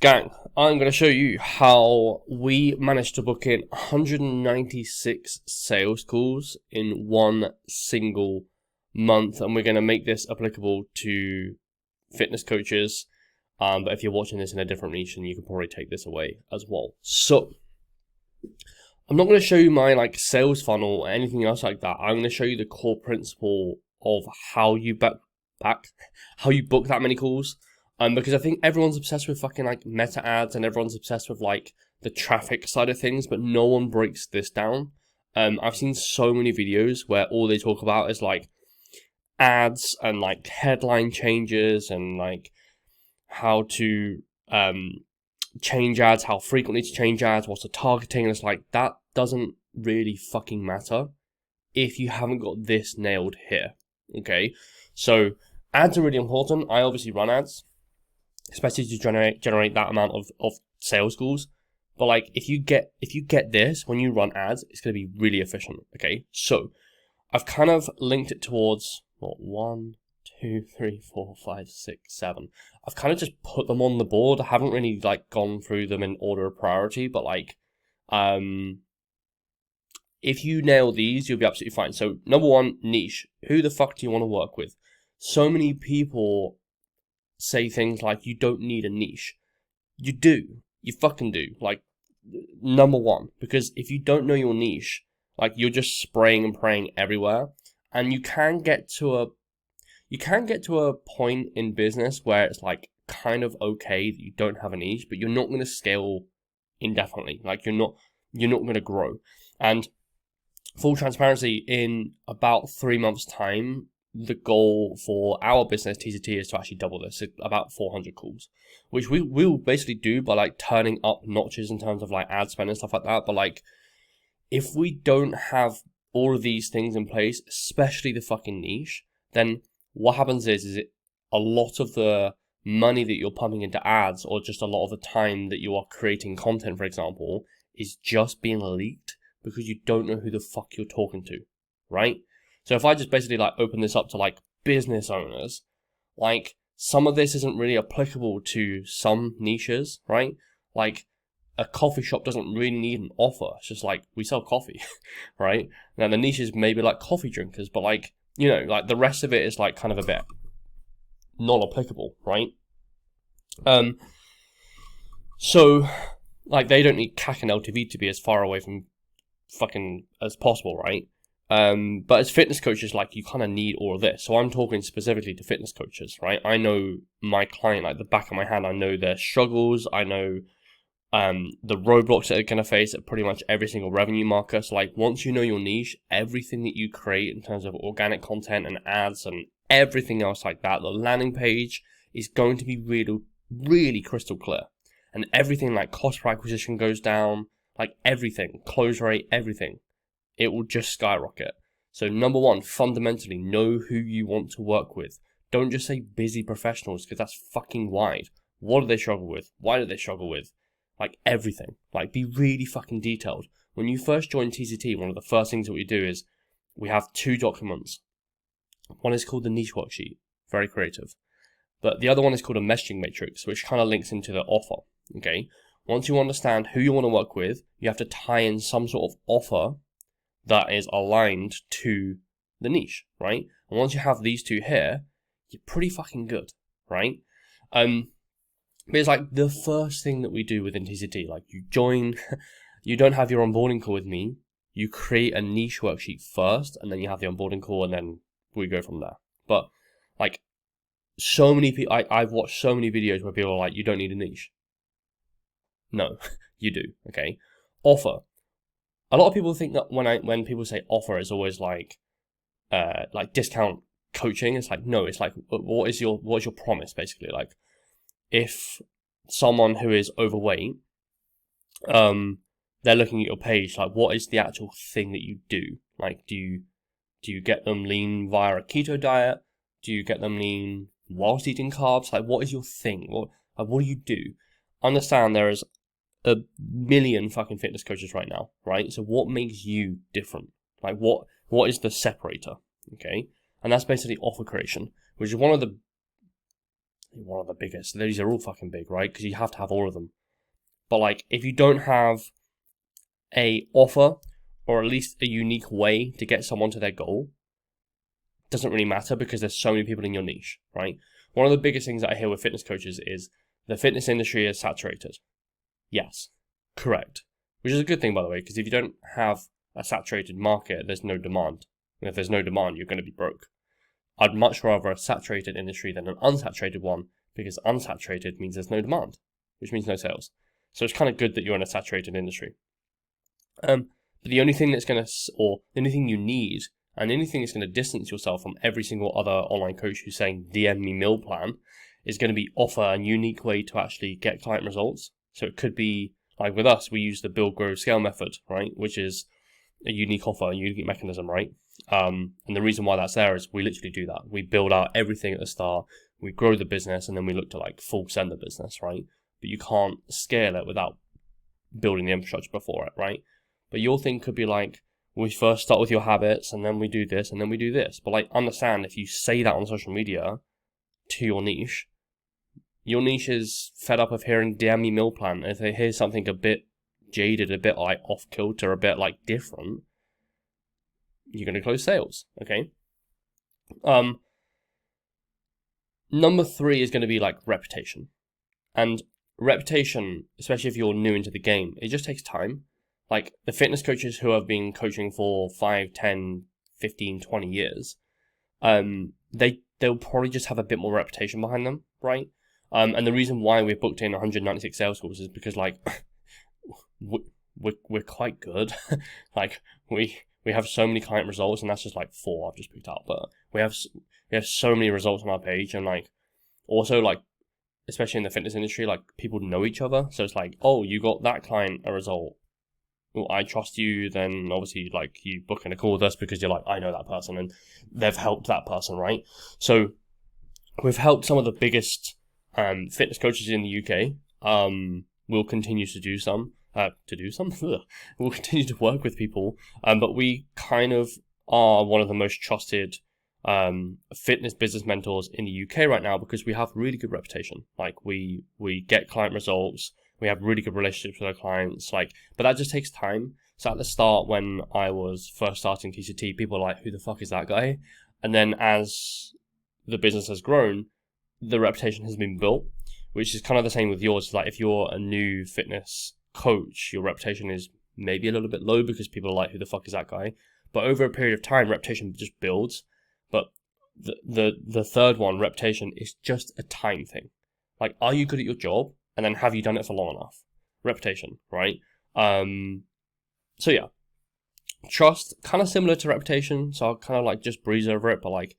Gang, I'm going to show you how we managed to book in 196 sales calls in one single month, and we're going to make this applicable to fitness coaches. But if you're watching this in a different niche, then you can probably take this away as well. So, I'm not going to show you my sales funnel or anything else like that. I'm going to show you the core principle of how you book that many calls. Because I think everyone's obsessed with fucking meta ads, and everyone's obsessed with the traffic side of things, but no one breaks this down. I've seen so many videos where all they talk about is ads and headline changes and how to change ads, how frequently to change ads, what's the targeting, and it's that doesn't really fucking matter if you haven't got this nailed here. Okay, so ads are really important. I obviously run ads, especially to generate that amount of sales calls. But if you get this when you run ads, it's going to be really efficient. Okay, so I've kind of linked it towards 1, 2, 3, 4, 5, 6, 7. I've kind of just put them on the board. I haven't really gone through them in order of priority, but if you nail these, you'll be absolutely fine. So number 1, niche. Who the fuck do you want to work with? So many people say things like you don't need a niche. You do. You fucking do. Number 1, because if you don't know your niche, you're just spraying and praying everywhere, and you can get to a point in business where it's kind of okay that you don't have a niche, but you're not going to scale indefinitely. You're not going to grow. And full transparency, in about 3 months' time, the goal for our business, TCT, is to actually double this, about 400 calls, which we will basically do by turning up notches in terms of ad spend and stuff like that. But if we don't have all of these things in place, especially the fucking niche, then what happens is a lot of the money that you're pumping into ads, or just a lot of the time that you are creating content, for example, is just being leaked because you don't know who the fuck you're talking to, right? So if I just basically open this up to business owners, some of this isn't really applicable to some niches, right? A coffee shop doesn't really need an offer. It's just we sell coffee, right? Now the niche is maybe coffee drinkers, but the rest of it is kind of a bit not applicable, right? So they don't need CAC and LTV to be as far away from fucking as possible, right? But as fitness coaches, you kind of need all of this. So I'm talking specifically to fitness coaches, right? I know my client like the back of my hand. I know their struggles. I know the roadblocks that they're going to face at pretty much every single revenue marker. So once you know your niche, everything that you create in terms of organic content and ads and everything else like that, the landing page is going to be really, really crystal clear. And everything cost per acquisition goes down, everything, close rate, everything. It will just skyrocket. So number 1, fundamentally, know who you want to work with. Don't just say busy professionals, because that's fucking wide. What do they struggle with? Why do they struggle with? Everything. Be really fucking detailed. When you first join TCT, one of the first things that we do is we have 2 documents. One is called the niche worksheet, very creative. But the other one is called a messaging matrix, which kind of links into the offer. Okay. Once you understand who you want to work with, you have to tie in some sort of offer that is aligned to the niche, right? And once you have these 2 here, you're pretty fucking good, right? But it's the first thing that we do within TCT. You join, you don't have your onboarding call with me, you create a niche worksheet first, and then you have the onboarding call, and then we go from there. But so many people, I've watched so many videos where people are you don't need a niche. No, you do. Okay, offer. A lot of people think that when people say offer, it's always discount coaching. It's no, it's what is your promise, basically? If someone who is overweight, they're looking at your page, what is the actual thing that you do? Do you get them lean via a keto diet? Do you get them lean whilst eating carbs? What is your thing? What do you do? Understand there is a million fucking fitness coaches right now, right? So what makes you different? What is the separator? Okay, and that's basically offer creation, which is one of the one of the biggest. These are all fucking big, right? Because you have to have all of them. But like, if you don't have a offer or at least a unique way to get someone to their goal, it doesn't really matter because there's so many people in your niche, right? One of the biggest things that I hear with fitness coaches is the fitness industry is saturated. Yes, correct. Which is a good thing, by the way, because if you don't have a saturated market, there's no demand. And if there's no demand, you're going to be broke. I'd much rather a saturated industry than an unsaturated one, because unsaturated means there's no demand, which means no sales. So it's kind of good that you're in a saturated industry. But the only thing that's going to, or the only thing you need, and the only thing that's going to distance yourself from every single other online coach who's saying DM me meal plan, is going to be offer a unique way to actually get client results. So it could be, like with us, we use the build, grow, scale method, right? Which is a unique offer, a unique mechanism, right? And the reason why that's there is we literally do that. We build out everything at the start, we grow the business, and then we look to like full send the business, right? But you can't scale it without building the infrastructure before it, right? But your thing could be like, we first start with your habits, and then we do this, and then we do this. But like, understand, if you say that on social media to your niche is fed up of hearing DM me meal plan. If they hear something a bit jaded, a bit like off kilter, a bit like different, you're going to close sales, okay? Number 3 is going to be like reputation. And reputation, especially if you're new into the game, it just takes time. Like the fitness coaches who have been coaching for 5, 10, 15, 20 years, they'll probably just have a bit more reputation behind them, right? And the reason why we've booked in 196 sales calls is because like we're quite good. Like we have so many client results, and that's just like 4 I've just picked out. But we have so many results on our page, and like also like especially in the fitness industry, like people know each other. So it's like, oh, you got that client a result. Well, I trust you. Then obviously like you book in a call with us because you're like, I know that person and they've helped that person, right? So we've helped some of the biggest fitness coaches in the UK. We'll continue to do some. We'll continue to work with people. But we kind of are one of the most trusted fitness business mentors in the UK right now because we have really good reputation. Like we get client results. We have really good relationships with our clients. Like, but that just takes time. So at the start, when I was first starting TCT, people were like, "Who the fuck is that guy?" And then as the business has grown, the reputation has been built, which is kind of the same with yours. Like if you're a new fitness coach, your reputation is maybe a little bit low because people are like, who the fuck is that guy? But over a period of time, reputation just builds. But the third one, reputation, is just a time thing. Like, are you good at your job? And then have you done it for long enough? Reputation, right? So yeah, trust, kind of similar to reputation. So I'll kind of like just breeze over it, but like,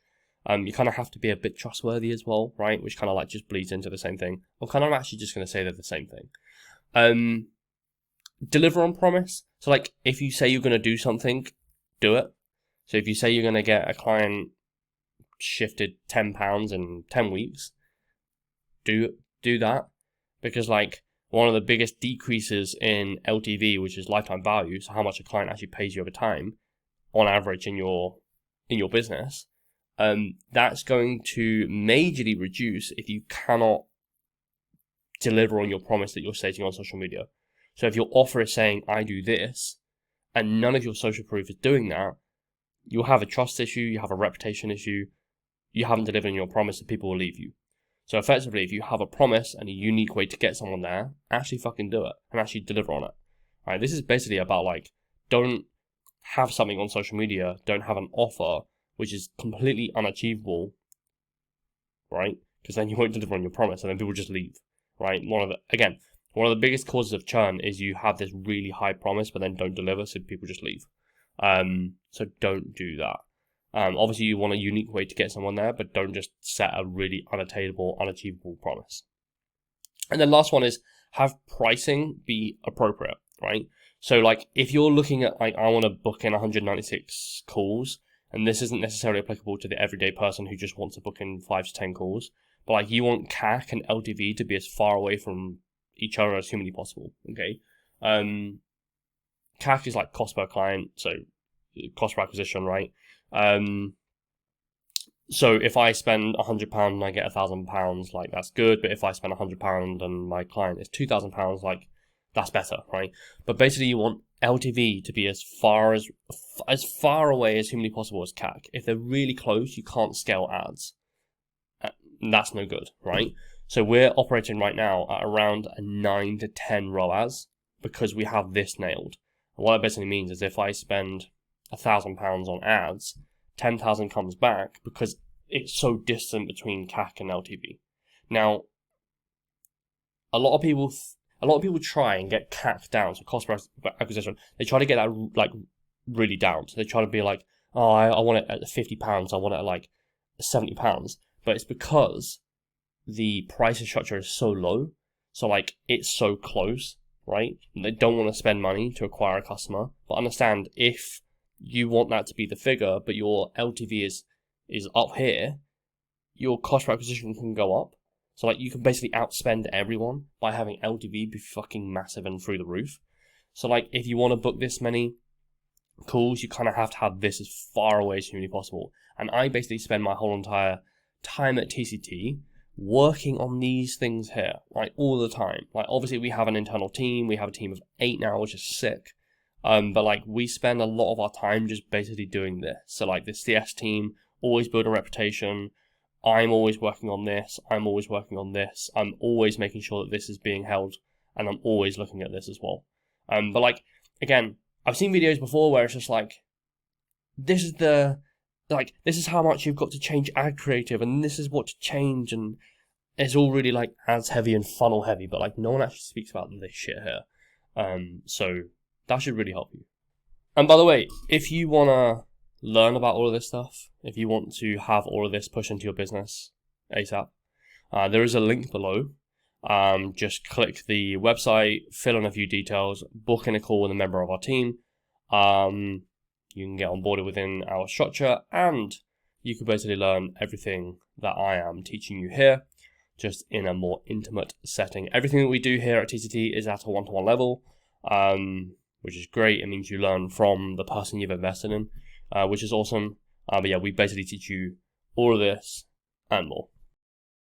you kind of have to be a bit trustworthy as well, right? Which kind of like just bleeds into the same thing. I'm kind of actually just going to say they're the same thing. Deliver on promise. So like, if you say you're going to do something, do it. So if you say you're going to get a client shifted £10 in 10 weeks, do that. Because like one of the biggest decreases in LTV, which is lifetime value, so how much a client actually pays you over time, on average in your business, that's going to majorly reduce if you cannot deliver on your promise that you're stating on social media. So if your offer is saying, I do this, and none of your social proof is doing that, you'll have a trust issue, you have a reputation issue, you haven't delivered on your promise, and people will leave you. So effectively, if you have a promise and a unique way to get someone there, actually fucking do it and actually deliver on it. All right, this is basically about like, don't have something on social media, don't have an offer which is completely unachievable, right? Because then you won't deliver on your promise and then people just leave, right? One of the biggest causes of churn is you have this really high promise but then don't deliver, so people just leave. So don't do that. Obviously, you want a unique way to get someone there, but don't just set a really unattainable, unachievable promise. And then last one is have pricing be appropriate, right? So like if you're looking at like, I want to book in 196 calls, and this isn't necessarily applicable to the everyday person who just wants to book in 5 to 10 calls, but like you want CAC and LTV to be as far away from each other as humanly possible, okay? CAC is like cost per client, so cost per acquisition, right? So if I spend £100 and I get £1,000, like that's good. But if I spend £100 and my client is £2,000, like that's better, right? But basically, you want LTV to be as far away as humanly possible as CAC. If they're really close, you can't scale ads. That's no good, right? So we're operating right now at around a 9 to 10 ROAS because we have this nailed. And what that basically means is if I spend £1,000 on ads, 10,000 comes back because it's so distant between CAC and LTV. Now, a lot of people try and get CAC down, so cost per acquisition. They try to get that like really down. So they try to be like, oh, I want it at £50. I want it at like £70. But it's because the pricing structure is so low. So like it's so close, right? They don't want to spend money to acquire a customer. But understand, if you want that to be the figure, but your LTV is up here, your cost per acquisition can go up. So like you can basically outspend everyone by having LTV be fucking massive and through the roof. So like if you want to book this many calls, you kind of have to have this as far away as humanly possible. And I basically spend my whole entire time at TCT working on these things here, like all the time. Like obviously we have an internal team, we have a team of 8 now, which is sick. But like we spend a lot of our time just basically doing this. So like the CS team always build a reputation. I'm always working on this. I'm always working on this. I'm always making sure that this is being held, and I'm always looking at this as well. But like again, I've seen videos before where it's just like, this is how much you've got to change ad creative, and this is what to change, and it's all really like ads heavy and funnel heavy, but like no one actually speaks about this shit here. So that should really help you. And by the way, if you wanna learn about all of this stuff, if you want to have all of this push into your business ASAP, there is a link below. Just click the website, fill in a few details, book in a call with a member of our team. You can get onboarded within our structure, and you can basically learn everything that I am teaching you here, just in a more intimate setting. Everything that we do here at TCT is at a one-to-one level, which is great. It means you learn from the person you've invested in, which is awesome. But yeah, we basically teach you all of this and more.